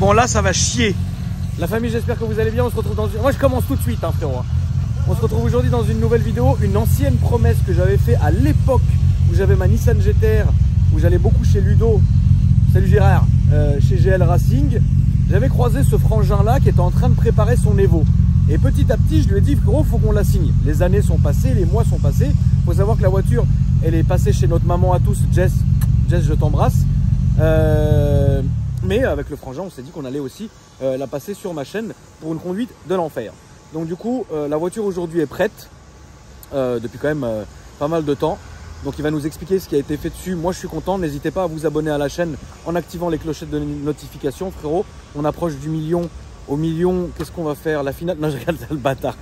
Bon là ça va chier. La famille, j'espère que vous allez bien. On se retrouve dans une... Moi je commence tout de suite hein, frérot. On se retrouve aujourd'hui dans une nouvelle vidéo. Une ancienne promesse que j'avais fait à l'époque où j'avais ma Nissan GTR, où j'allais beaucoup chez Ludo. Salut Gérard, chez GL Racing. J'avais croisé ce frangin là qui était en train de préparer son Evo. Et petit à petit je lui ai dit frérot, faut qu'on la signe. Les années sont passées, les mois sont passés. Faut savoir que la voiture, elle est passée chez notre maman à tous, Jess. Jess, je t'embrasse. Mais avec le frangin, on s'est dit qu'on allait aussi la passer sur ma chaîne pour une conduite de l'enfer. Donc du coup, la voiture aujourd'hui est prête depuis quand même pas mal de temps. Donc il va nous expliquer ce qui a été fait dessus. Moi je suis content, n'hésitez pas à vous abonner à la chaîne en activant les clochettes de notification frérot. On approche du million. Au million, qu'est-ce qu'on va faire? La finale? Non je regarde le bâtard.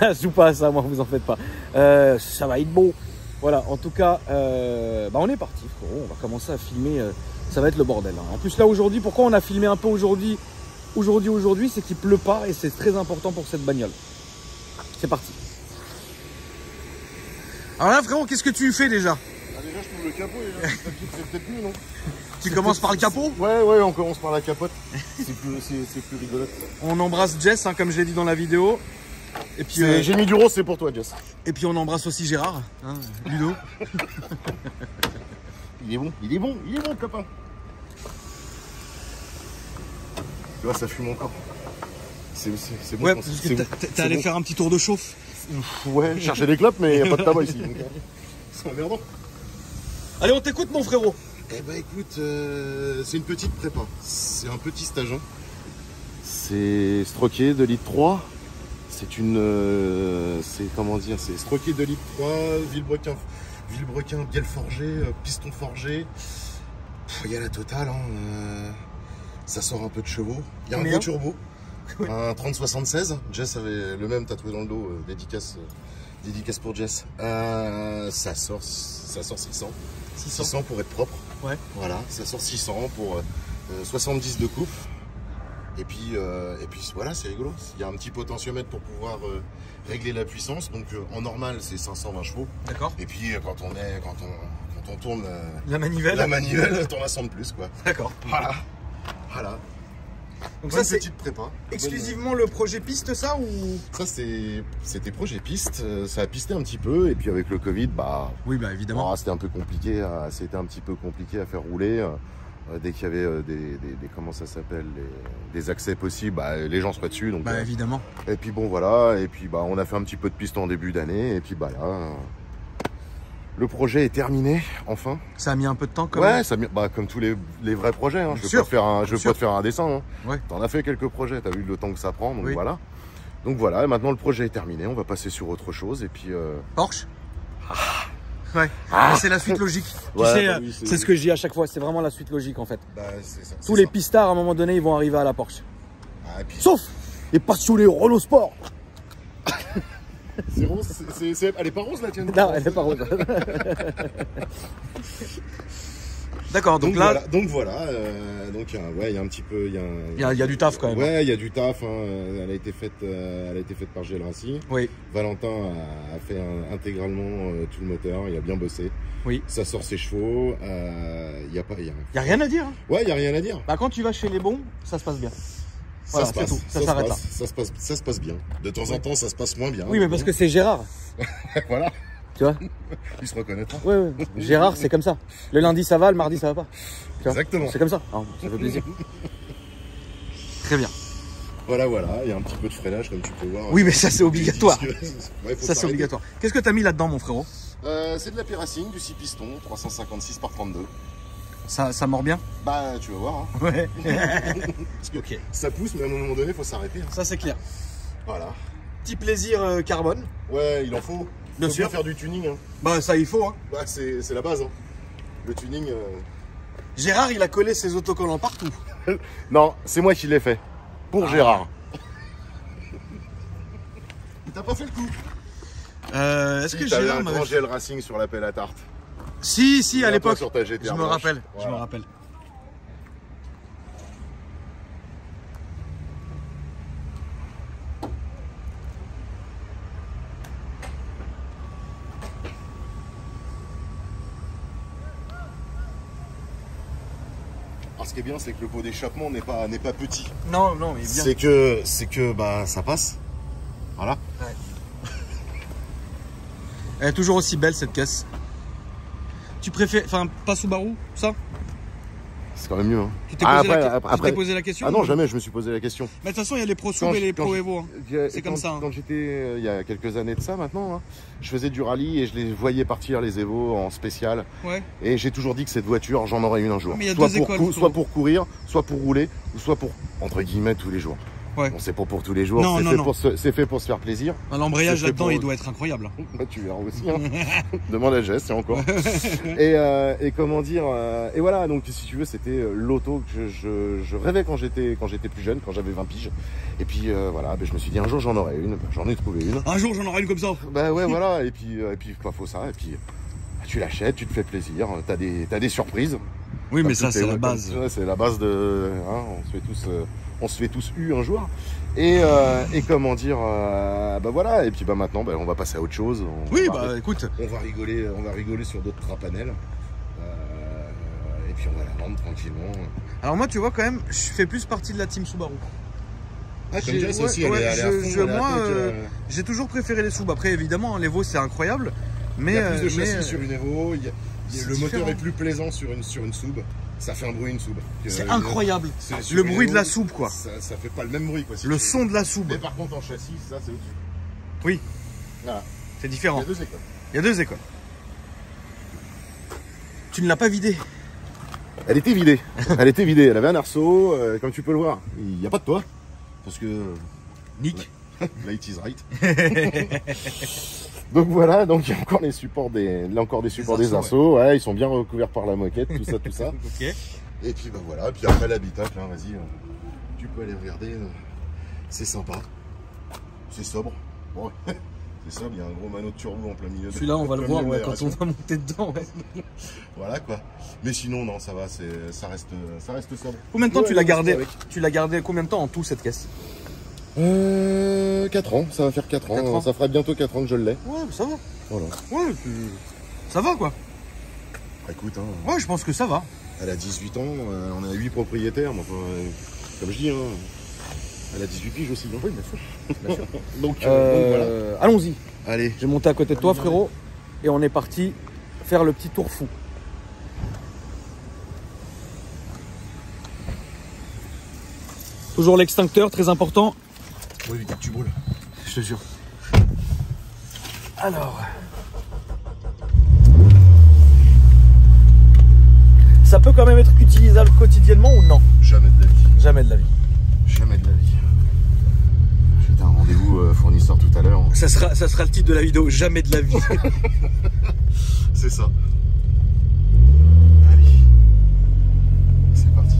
Je joue pas à ça moi, vous en faites pas. Ça va être beau. Voilà, en tout cas, on est parti frérot. On va commencer à filmer, ça va être le bordel hein. En plus là aujourd'hui, pourquoi on a filmé un peu aujourd'hui, c'est qu'il pleut pas et c'est très important pour cette bagnole. C'est parti. Alors là frérot, qu'est-ce que tu fais déjà? Déjà je trouve le capot, c'est peut-être mieux non? Tu commences par le capot? Ouais, on commence par la capote. C'est plus rigolo. On embrasse Jess, hein, comme je l'ai dit dans la vidéo. Et puis j'ai mis du rose, c'est pour toi Jess. Et puis on embrasse aussi Gérard, hein, Ludo. Il est bon le copain. Tu vois, ça fume encore. C'est bon. Ouais, parce que t'es allé faire un petit tour de chauffe. Ouais, chercher des clopes, mais il n'y a pas de tabac ici. C'est emmerdant. Allez, on t'écoute mon frérot. Eh ben écoute, c'est une petite prépa. C'est un petit stageant. C'est stroqué 2 litres 3. C'est une... c'est comment dire? C'est stroqué 2 litres 3, Villebrequin, bielle forgée, piston forgé. Il y a la totale. Hein, ça sort un peu de chevaux. Il y a un gros turbo. Un 3076. Jess avait le même tatoué dans le dos. Dédicace pour Jess. Ça sort 600. 600 pour être propre. Ouais. Voilà, ça sort 600 pour 70 de coupe. Et puis voilà, c'est rigolo. Il y a un petit potentiomètre pour pouvoir régler la puissance. Donc en normal, c'est 520 chevaux. D'accord. Et puis quand on tourne la manivelle, t'en as 100 de plus quoi. D'accord. Voilà. Donc bonne ça c'est petite prépa. exclusivement le projet piste ça ou? Ça c'était projet piste, ça a pisté un petit peu et puis avec le Covid oui bah évidemment. C'était un peu compliqué, c'était un petit peu compliqué à faire rouler. Dès qu'il y avait des comment ça s'appelle, des accès possibles, les gens seraient dessus. Donc, évidemment. Et puis bon voilà, et puis on a fait un petit peu de piste en début d'année et puis là. Le projet est terminé, enfin. Ça a mis un peu de temps quand même. Ouais, ça a mis, comme tous les vrais projets. Hein. Je veux pas te faire un dessin. Hein. Ouais. T'en as fait quelques projets, t'as vu le temps que ça prend, donc oui. Voilà. Donc voilà, et maintenant le projet est terminé, on va passer sur autre chose et puis... Porsche. Ouais, c'est la suite logique. Tu sais, c'est ce que je dis à chaque fois, c'est vraiment la suite logique en fait. Ça, tous les pistards à un moment donné, ils vont arriver à la Porsche. Sauf les passionnés Renault Sport. C'est rose, elle est pas rose la tienne? Non, elle est pas rose. D'accord, donc là... Voilà, il y a un petit peu... Il y a du taf quand même. Ouais, il y a du taf, hein. Elle a été faite par GL Racing. Oui. Valentin a fait intégralement tout le moteur, il a bien bossé. Oui. Ça sort ses chevaux, il y a rien à dire. Hein. Ouais, il y a rien à dire. Quand tu vas chez les bons, ça se passe bien. Voilà, c'est tout, ça s'arrête là. Ça se passe bien. De temps en temps, ça se passe moins bien. Oui, mais parce que c'est Gérard. Voilà. Tu vois? Il se reconnaîtra. Ouais. Gérard, c'est comme ça. Le lundi, ça va, le mardi, ça va pas. Exactement. C'est comme ça. Ça fait plaisir. Très bien. Voilà, il y a un petit peu de freinage, comme tu peux voir. Oui, mais ça, c'est obligatoire. Ça, c'est obligatoire. Qu'est-ce que tu as mis là-dedans, mon frérot? C'est de la P-Racing, du 6 pistons, 356 par 32. Ça mord bien? Tu vas voir. Hein. Ouais. Parce que ça pousse, mais à un moment donné, il faut s'arrêter. Hein. Ça, c'est clair. Voilà. Petit plaisir carbone. Ouais, il en faut. Bien sûr. Faire du tuning. Hein. Ça, il faut. Hein. C'est la base. Hein. Le tuning. Gérard, il a collé ses autocollants partout. Non, c'est moi qui l'ai fait. Pour Gérard. T'as pas fait le coup? Est-ce que Gérard m'avait fait GL Racing sur la pelle à tarte? Si, à l'époque. Je me rappelle. Voilà. Je me rappelle. ce qui est bien, c'est que le pot d'échappement n'est pas petit. Non, non, mais bien. C'est que bah, ça passe. Voilà. Ouais. Elle est toujours aussi belle cette caisse. Tu préfères, enfin, pas Subaru, ça? C'est quand même mieux. Hein. Tu t'es posé la question? Ah non, jamais je me suis posé la question. Mais de toute façon, il y a les Pro Sub et les Pro Evo. Hein. C'est comme ça. Hein. Quand j'étais, il y a quelques années de ça maintenant, hein, je faisais du rallye et je les voyais partir les Evo en spécial. Ouais. Et j'ai toujours dit que cette voiture, j'en aurais une un jour. Mais soit pour courir, soit pour rouler, ou soit pour, entre guillemets, tous les jours. Ouais. Bon, c'est pas pour tous les jours, c'est fait pour se faire plaisir. L'embrayage là-dedans, il doit être incroyable. Bah, tu verras aussi. Hein. Demande à Jess, c'est encore. et comment dire, et voilà, donc si tu veux, c'était l'auto que je rêvais quand j'étais plus jeune, quand j'avais 20 piges. Et puis voilà, je me suis dit un jour j'en aurai une, j'en ai trouvé une. Un jour j'en aurai une comme ça. Bah ouais, voilà, et puis quoi, faut ça, et puis tu l'achètes, tu te fais plaisir, t'as des surprises. Oui, mais ça c'est la base. C'est la base de, hein, on se fait tous un jour. Et comment dire, bah voilà, et puis bah maintenant on va passer à autre chose. Écoute, on va rigoler sur d'autres trapanels. Et puis on va la vendre tranquillement. Alors moi tu vois quand même, je fais plus partie de la team Subaru. Ah, comme Jess aussi, j'ai toujours préféré les Sub. Après évidemment les Evo c'est incroyable. Mais, il y a plus de châssis sur une Evo, le moteur est plus plaisant sur une Sub. Ça fait un bruit une Sub. C'est incroyable. Le bruit de la Sub quoi. Ça fait pas le même bruit quoi. Le son de la Sub. Mais par contre en châssis, ça c'est au-dessus. Oui. Voilà. C'est différent. Il y a deux écoles. Il y a deux écoles. Tu ne l'as pas vidée? Elle était vidée. Elle était vidée. Elle avait un arceau. Comme tu peux le voir, il n'y a pas de toit. Parce que... Nick. Light is right. Donc voilà, donc il y a encore les supports des arceaux, ouais, ils sont bien recouverts par la moquette, tout ça. Okay. Et puis bah voilà, puis après l'habitacle, hein, vas-y, tu peux aller regarder, c'est sympa, c'est sobre, bon, c'est sobre, il y a un gros mano de turbo en plein milieu. Celui-là on va le voir quand on va monter dedans. Ouais. Voilà quoi, mais sinon non, ça va, ça reste sobre. Combien de temps tu l'as gardé? Tu l'as gardé combien de temps en tout cette caisse? 4 ans, ça va faire 4 ans. Ça fera bientôt 4 ans que je l'ai. Ouais, ça va. Voilà. Ouais, ça va quoi. Écoute, hein. Ouais, je pense que ça va. Elle a 18 ans, on a 8 propriétaires, mais enfin, comme je dis, hein, elle a 18 piges aussi. Hein. Oui, bien sûr. Bien sûr. donc voilà. Allons-y. Allez. Je vais monter à côté de toi, frérot, et on est parti faire le petit tour fou. Toujours l'extincteur, très important. Pour éviter que tu brûles. Je te jure. Alors. Ça peut quand même être utilisable quotidiennement ou non? Jamais de la vie. Jamais de la vie. Jamais de la vie. J'ai un rendez-vous fournisseur tout à l'heure. Ça sera le titre de la vidéo, jamais de la vie. C'est ça. Allez. C'est parti.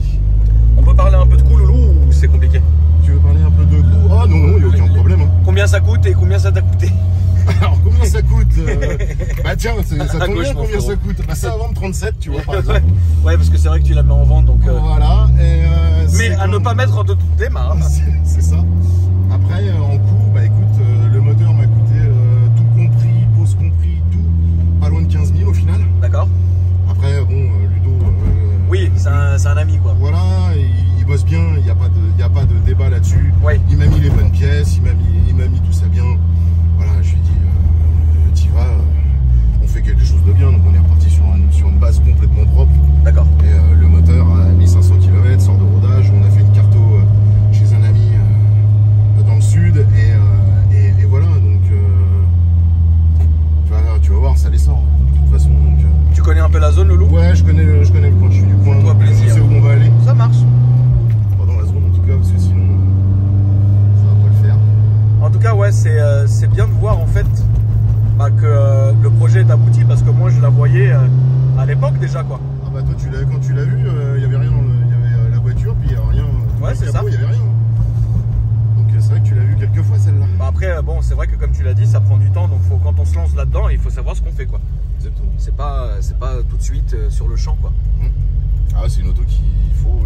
On peut parler un peu de coût, Loulou, ou c'est compliqué? Tu veux parler un peu de coût? Ah non, il n'y a aucun problème. Hein. Combien ça coûte et combien ça t'a coûté? Alors, combien ça coûte Bah tiens, ça tombe bien combien ça coûte. Bah ça va vendre 37, tu vois, par exemple. Ouais, parce que c'est vrai que tu la mets en vente, donc... Voilà. Et, mais à ne pas mettre de toutes les mains. C'est ça. Après, en coût, bah écoute, le moteur m'a coûté tout compris, pose compris, tout, pas loin de 15 000 au final. D'accord. Après, bon, Ludo... oui, c'est un ami, quoi. Voilà, il bosse bien, il n'y a pas de débat là-dessus. Ouais. Il m'a mis les bonnes pièces, il m'a mis tout ça bien. Voilà, je lui ai dit, t'y vas, on fait quelque chose de bien. Donc on est reparti sur une base complètement propre. D'accord. Et le moteur a 1500 km, sort de rodage. On a fait une carto chez un ami dans le sud. Et voilà, donc tu vas voir, ça les sort. De toute façon, donc, tu connais un peu la zone, Loulou? Ouais, je connais le coin, je suis du coin. Toi, plaisir. Je sais où on va aller. Ça marche. Pas dans la zone en tout cas, parce que sinon ça va pas le faire. En tout cas, ouais, c'est bien de voir en fait que le projet est abouti, parce que moi je la voyais à l'époque déjà, quoi. Ah bah toi quand tu l'as vu, il y avait rien, il y avait la voiture, puis il y avait rien. Ouais, c'est ça. Il y avait rien. Donc c'est vrai que tu l'as vu quelques fois celle-là. Bah après, bon, c'est vrai que comme tu l'as dit, ça prend du temps, donc quand on se lance là-dedans, il faut savoir ce qu'on fait, quoi. Exactement. C'est pas tout de suite sur le champ, quoi. Ah, c'est une auto qu'il faut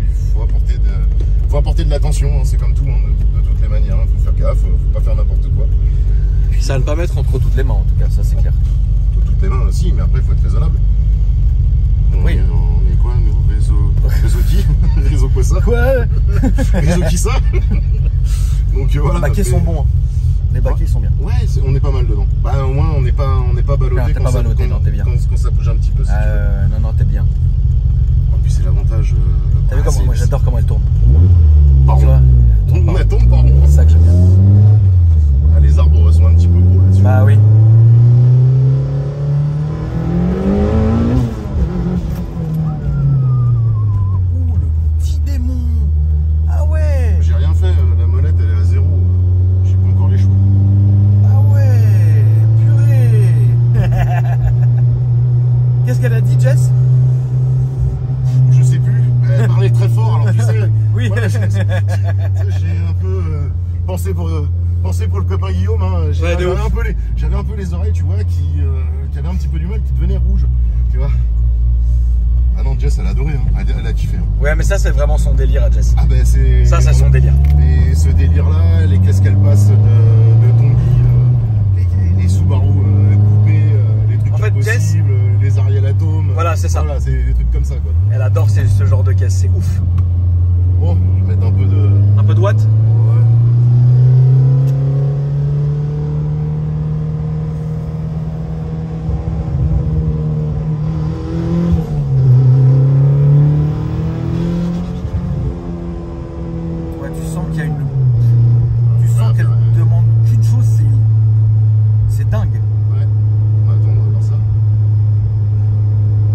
apporter de l'attention, hein. C'est comme tout, hein, de toutes les manières. Il faut faire gaffe, faut pas faire n'importe quoi. Puis ça va ne pas mettre entre toutes les mains, en tout cas, ça c'est clair. Entre toutes les mains aussi, mais après il faut être raisonnable. On est quoi, nous, réseau qui réseau quoi ça? Ouais. Réseau qui ça? Donc voilà. Les baquets sont bons. Hein. Les baquets sont bien. Ouais, on est pas mal dedans. Bah au moins on n'est pas ballotté quand ça bouge un petit peu. Si non, t'es bien. En plus c'est l'avantage. T'as vu comment moi j'adore comment elle tourne. Pardon. Elle tourne pardon. C'est ça que j'aime bien. Ah, les arbres sont un petit peu gros là-dessus. Bah oui. Ouh le petit démon. Ah ouais. J'ai rien fait, la molette elle est à 0. J'ai pas encore les choix. Ah ouais. Purée. Qu'est-ce qu'elle a dit Jess? Je sais plus. Elle parlait très fort alors tu sais. Oui. Voilà, j'ai un peu pensé pour le copain Guillaume. Hein. J'avais un peu les oreilles, tu vois, qui avaient un petit peu du mal, qui devenaient rouges. Tu vois. Ah non, Jess, elle a adoré. Hein. Elle a kiffé. Hein. Ouais, mais ça, c'est vraiment son délire à Jess. Ah ben c'est. Ça, c'est son délire. Et ce délire-là, les caisses qu'elle passe de Tongi, les Subaru coupés, les trucs en fait, impossibles, Jess, les Ariel Atom. Voilà, c'est ça. Voilà, c'est des trucs comme ça, quoi. Elle adore ce genre de caisse, c'est ouf. Bon, je vais mettre un peu de. Un peu de watts. Ouais. Tu sens qu'il y a une. Tu sens qu'elle demande qu'une chose, c'est dingue. Ouais. Attends, on va voir ça.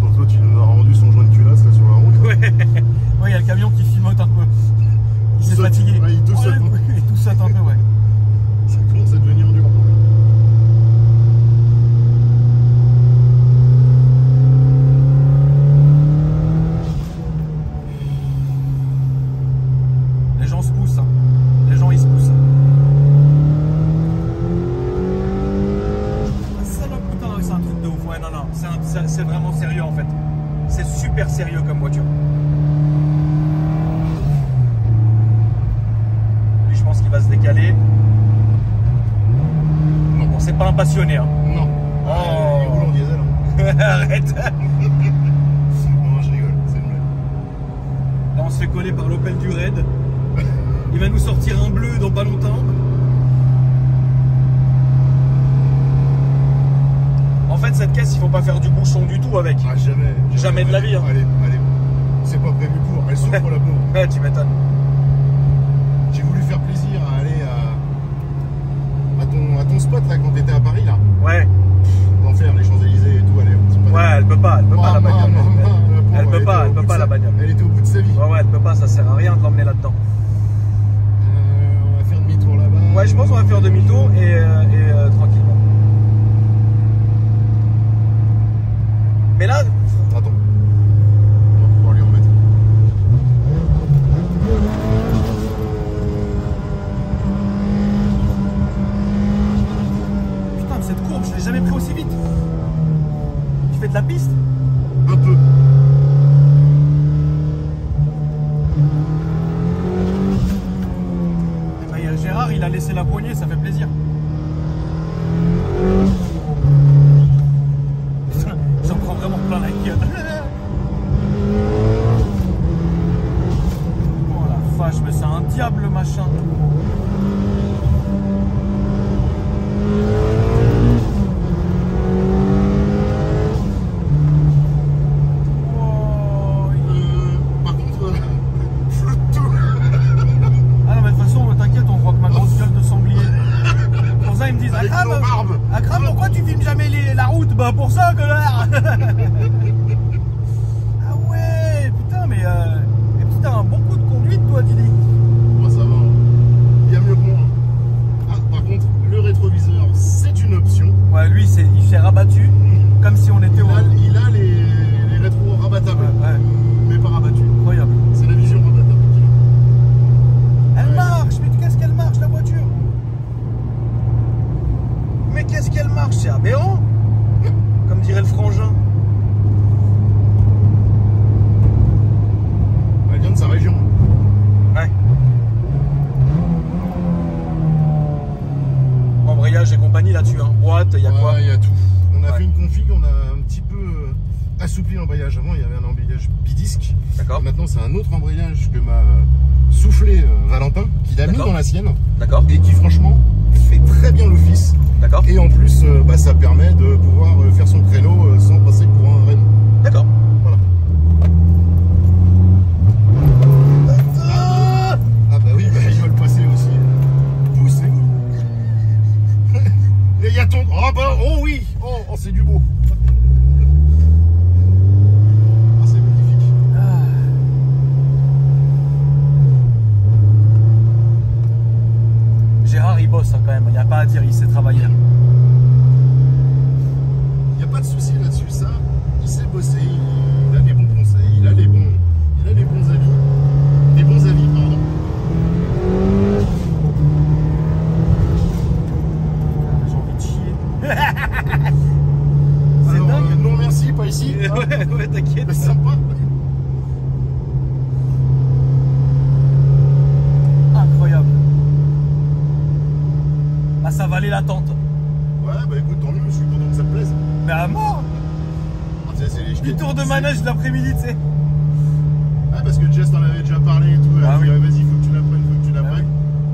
Donc l'autre, il nous a rendu son joint de culasse là sur la route. Ouais. Ouais, il y a le camion qui filmote un peu. Il s'est fatigué. Ouais, il tousse un peu, ouais. Ça commence à devenir dur. Les gens se poussent, hein. Les gens ils se poussent. Salope, putain, c'est un truc de ouf. Ouais, non, c'est vraiment sérieux en fait. C'est super sérieux comme voiture. Lui, je pense qu'il va se décaler. Non. Bon, c'est pas un passionné, hein. Non. Oh. Il roule en diesel. Hein. Arrête. Non, je rigole, c'est une blague. Là, on se fait coller par l'Opel du Raid. Il va nous sortir un bleu dans pas longtemps. En fait, cette caisse, il faut pas faire du bouchon du tout avec. Ah, jamais. Jamais de la vie. Hein. Allez. C'est pas prévu pour. Elle souffre la pauvre. Ouais, tu m'étonnes. J'ai voulu faire plaisir à aller à ton spot là quand t'étais à Paris là. Ouais. L'enfer, les Champs-Élysées et tout. Allez, ouais, elle peut pas la bagnole. Elle peut pas la bagnole. Elle était au bout de sa vie. Ouais, elle peut pas, ça sert à rien de l'emmener là-dedans. On va faire demi-tour là-bas. Ouais, je pense qu'on va faire demi-tour et tranquillement. Mais là. Attends. On va pouvoir lui en mettre. Putain, cette courbe, je l'ai jamais pris aussi vite. Tu fais de la piste? Un peu. Gérard, il a laissé la poignée, ça fait plaisir. J'en prends vraiment plein la gueule. Oh la vache, mais c'est un diable le machin. Par contre, flotte tout. Ah non, mais de toute façon, t'inquiète, on voit que ma grosse gueule de sanglier. Pour ça, ils me disent Akram, pourquoi tu filmes jamais la route? Bah, pour ça, connard. Ah ouais, putain, mais t'as un bon coup de conduite, toi, Didi. Moi, ça va. Il y a mieux que moi. Ah, par contre, le rétroviseur, c'est une option. Ouais, lui, il s'est rabattu, comme si on était au. Il a les rétros rabattables. Ouais. Mais pas rabattus. Incroyable. C'est la vision rabattable. Elle marche, mais qu'est-ce qu'elle marche, la voiture? Mais qu'est-ce qu'elle marche? C'est aberrant. Comme dirait le frangin. Elle vient de sa région. Ouais. Embrayage et compagnie là-dessus, hein. Boîte, il y a quoi? Il y a tout. On a fait une config, on a un petit peu assoupli l'embrayage. Avant, il y avait un embrayage bidisque. D'accord. Maintenant, c'est un autre embrayage que m'a soufflé Valentin, qu'il a mis dans la sienne. D'accord. Et qui, franchement, fait très bien l'office. D'accord. Et en plus, ça permet de pouvoir faire son créneau sans passer pour un Renault. D'accord. Voilà. Ah bah oui, ils veulent passer aussi. Poussez-vous. Et il y a ton... Oh bah, oh oui. Oh, c'est du beau. Ah, c'est magnifique. Gérard, il bosse hein, quand même, il n'y a pas à dire, il sait travailler. Il n'y a pas de souci là-dessus, ça. Il sait bosser, il a des bons conseils, il a des bons avis. Des bons avis, pardon. J'ai envie de chier. C'est Alors, dingue. non merci, pas ici. Ouais, t'inquiète. C'est sympa. Incroyable. Ah, ça valait l'attente. Ouais, bah écoute, tant mieux, je suis content que ça te plaise. Mais à mort. Ah, c'est Du tour de manège de l'après-midi, tu sais. Ah, parce que Jess t'en avait déjà parlé et tout. Elle Ah a dit, oui. vas-y, faut que tu l'apprennes, faut que tu l'apprennes.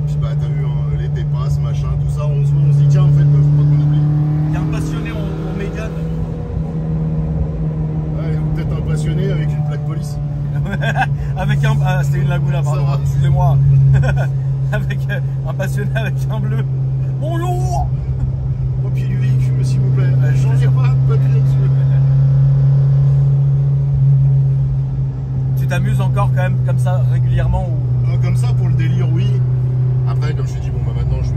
Puis bah, t'as vu, hein, l'été passe, machin, tout ça. On se dit, tiens, en fait, faut pas qu'on oublie. Il y a un passionné en Mégane. Ouais, ou peut-être un passionné avec une plaque police. Avec un. Ah, c'était une Laguna, pardon. Ça va. Excusez-moi. Avec un passionné avec un bleu. Bonjour. Au pied du véhicule, s'il vous plaît. J'en ai pas de papier dessus. Tu t'amuses encore quand même comme ça régulièrement ou... Comme ça, pour le délire, oui. Après, comme je t'ai dit, bon, bah maintenant, je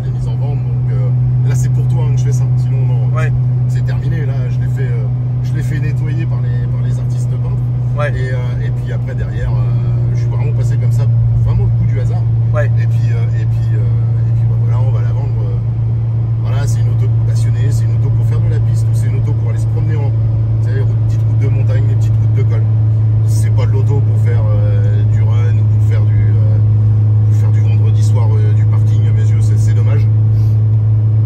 l'ai mise en vente. Donc là, c'est pour toi hein, que je fais ça. Sinon, non, Ouais. c'est terminé. Là, je l'ai fait nettoyer par les artistes peintres. Ouais. Et puis après, derrière, je suis vraiment passé comme ça, vraiment le coup du hasard. Ouais. Et puis bah, voilà, on va la vendre. Voilà, c'est une auto passionnée, c'est une auto pour faire de la piste ou c'est une auto pour aller se promener en petites routes de montagne, les petites routes de col. C'est pas de l'auto pour faire du run ou pour faire du vendredi soir du parking, à mes yeux, c'est dommage.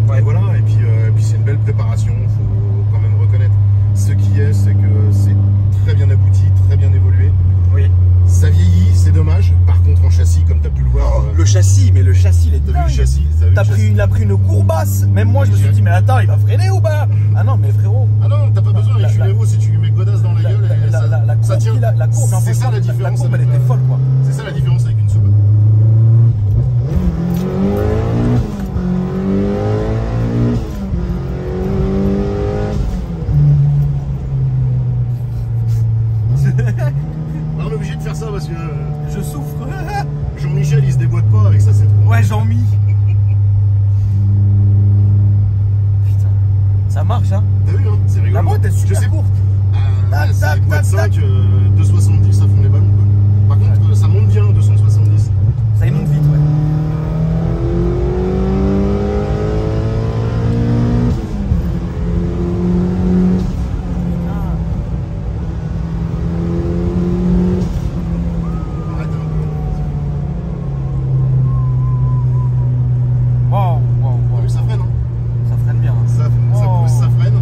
Ouais. Et voilà, et puis c'est une belle préparation, faut quand même reconnaître. Ce qui est, c'est que c'est très bien abouti, très bien évolué. Oui. Ça vieillit, c'est dommage. Par contre, en châssis, comme tu as pu le voir, Le châssis, mais le châssis, il est t'as vu dingue. le châssis, Il a pris une courbasse. Même moi, je me suis dit, mais attends, il va freiner ou pas? Ah non, mais frérot. Ah non, t'as pas besoin, avec une Evo, si tu lui mets godasse dans la gueule, La ça courbe, tient. la courbe, C'est ça la différence. La courbe, elle avec était folle, quoi. C'est ça la différence avec une Subaru. On est obligé de faire ça parce que Je souffre. Jean-Michel il se déboîte pas avec ça, c'est trop. Ouais, Jean-Mi. Putain. Ça marche, hein. T'as vu, hein, c'est rigolo. La boîte est Je super sais. courte. Ouais, c'est tac, une boîte tac, 5, 270, ça fond les ballons quoi. Par contre, ça monte bien, 270. Ça y monte vite, ouais. Arrête un peu. Wow, wow, wow. Ça freine, hein. Ça freine bien. Ça Oh. pousse, ça freine.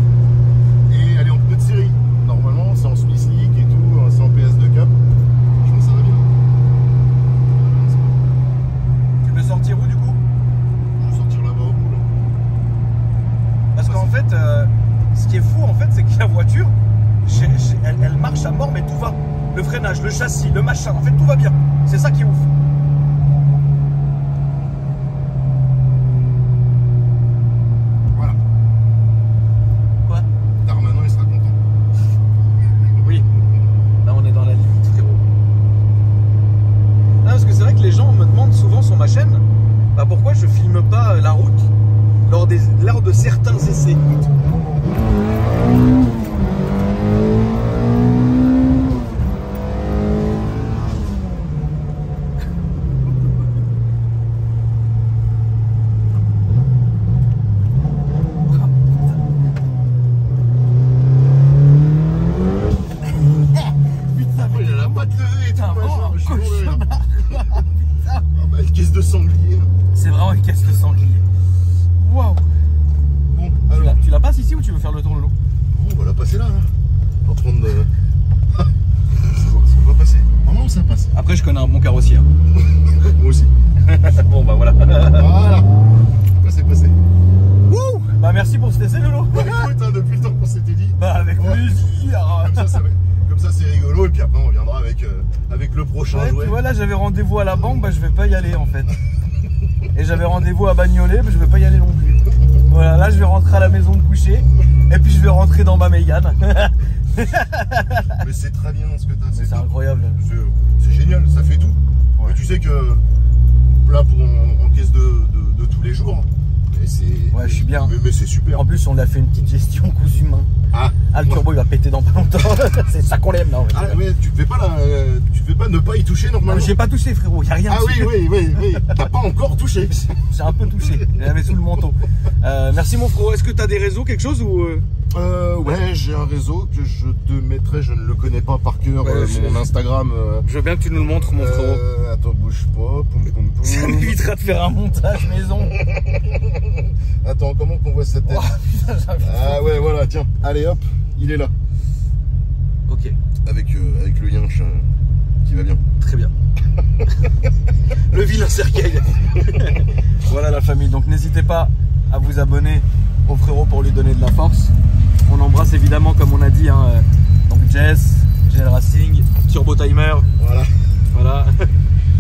Et elle est en pneu de série. Normalement, c'est en Swiss League et tout, c'est en PS2 Cap. Je pense que ça va bien. Tu veux sortir où, du coup? Je vais sortir là-bas au bout. Là. Parce qu'en fait, ce qui est fou, en fait, c'est que la voiture, elle marche à mort, mais tout va. Le freinage, le châssis, le machin, en fait, tout va bien. C'est ça qui est ouf. Voilà. Quoi? Darmanin, il sera content. Oui. Là, on est dans la limite, frérot. Non, parce que c'est vrai que les gens me demandent souvent sur ma chaîne, bah, pourquoi je filme pas la route lors de certains essais. Oh, il a la patte levée et tout. Putain, machin. Je suis oh, mort de rire. cauchemar. Ah bah, une caisse de sanglier. C'est vraiment une caisse de sanglier. Waouh. Bon, alors, Tu la passes ici ou tu veux faire le tour de l'eau? on va la passer là. Hein. en train de... ça va passer. Normalement ça passe. Après je connais un bon carrossier. Moi aussi. Bon bah voilà. Voilà. C'est passé. Wouh. Bah merci pour cet essai Lolo. Bah, écoute, hein, depuis le temps qu'on s'était dit. Bah avec plaisir. Comme ça c'est rigolo et puis après on reviendra avec le prochain jouet. Tu vois là j'avais rendez-vous à la banque, bah je vais pas y aller en fait. Et j'avais rendez-vous à Bagnolet, mais je vais pas y aller non plus. Voilà, là je vais rentrer à la maison de coucher et puis je vais rentrer dans ma Mégane. Mais c'est très bien ce que tu as. C'est incroyable. C'est génial, ça fait tout. Ouais. Mais tu sais que là pour en caisse de tous les jours, ouais, je suis bien. Mais c'est super. En plus, on a fait une petite gestion cousu main. Ah, le turbo il va péter dans pas longtemps. C'est ça qu'on aime là. Ouais. Ah ouais, tu te fais pas ne pas y toucher normalement. J'ai pas touché frérot, y a rien. Ah oui. T'as pas encore touché. J'ai un peu touché. J'avais sous le manteau. Merci mon frérot. Est-ce que t'as des réseaux, quelque chose ou ouais, j'ai un réseau que je te mettrai. Je ne le connais pas par cœur. Mon Instagram. Je veux bien que tu nous le montres mon frérot. Attends, bouge pas. Ça m'évitera de faire un montage maison. Attends, comment qu'on voit cette tête? Oh, putain, ah ouais, voilà, tiens. Allez hop, il est là. Ok. Avec le yinche qui va bien. Très bien. Le vilain cercueil. Voilà la famille. Donc n'hésitez pas à vous abonner au frérot pour lui donner de la force. On embrasse évidemment, comme on a dit, hein, donc Jess, GL Racing, Turbo Timer. Voilà.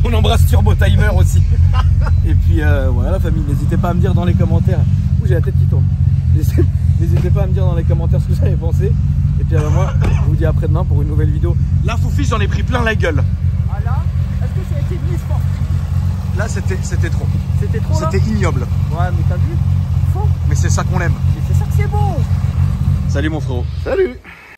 On embrasse Turbo Timer aussi. Et puis voilà la famille, n'hésitez pas à me dire dans les commentaires. Ouh, j'ai la tête qui tourne. N'hésitez pas à me dire dans les commentaires ce que vous avez pensé. Et puis moi, je vous dis après-demain pour une nouvelle vidéo. Là, Foufi, j'en ai pris plein la gueule. Ah là, est-ce que ça a été mis sportif? Là, c'était trop. C'était trop là? C'était ignoble. Ouais, mais t'as vu? Faux. Mais c'est ça qu'on aime. Mais c'est ça que c'est beau. Salut mon frérot. Salut.